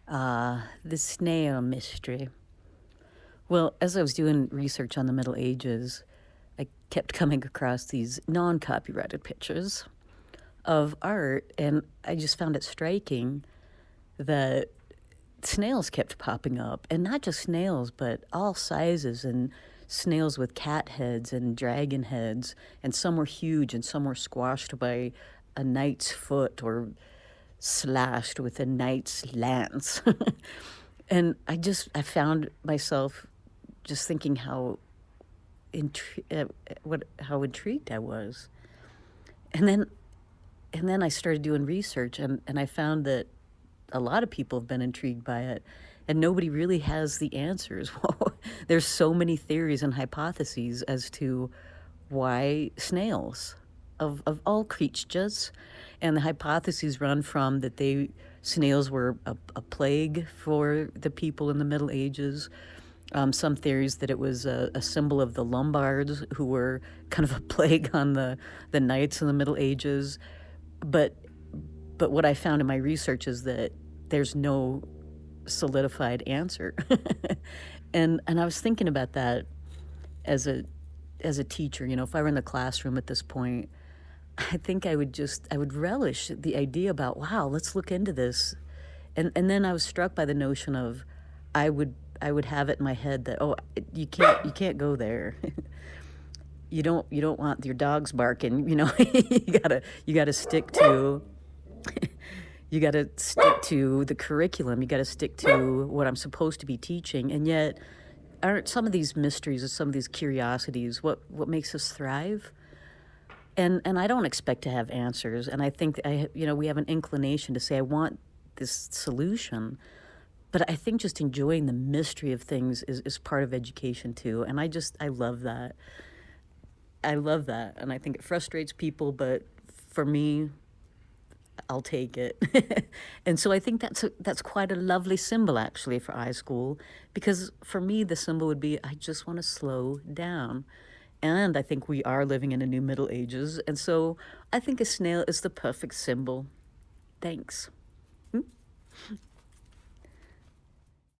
The Snail Mystery. Well, as I was doing research on the Middle Ages, I kept coming across these non copyrighted pictures of art, and I just found it striking that snails kept popping up, and not just snails, but all sizes, and snails with cat heads and dragon heads, and some were huge and some were squashed by a knight's foot or slashed with a knight's lance. And I found myself just thinking how intrigued I was. And then I started doing research, and I found that a lot of people have been intrigued by it, and nobody really has the answers. There's so many theories and hypotheses as to why snails, of all creatures, and the hypotheses run from that snails were a plague for the people in the Middle Ages. Some theories that it was a symbol of the Lombards, who were kind of a plague on the knights in the Middle Ages. But what I found in my research is that there's no solidified answer. And I was thinking about that as a teacher. If I were in the classroom at this point, I think I would relish the idea about, wow, let's look into this. And then I was struck by the notion of I would have it in my head that, oh, you can't go there. You don't want your dogs barking, you gotta stick to the curriculum. You got to stick to what I'm supposed to be teaching. And yet, aren't some of these mysteries or some of these curiosities what makes us thrive? And I don't expect to have answers. And I think we have an inclination to say, I want this solution. But I think just enjoying the mystery of things is part of education too. And I love that. I love that. And I think it frustrates people, but for me, I'll take it. And so I think that's quite a lovely symbol, actually, for iSchool, because for me the symbol would be, I just want to slow down. And I think we are living in a new Middle Ages, and so I think a snail is the perfect symbol. Thanks.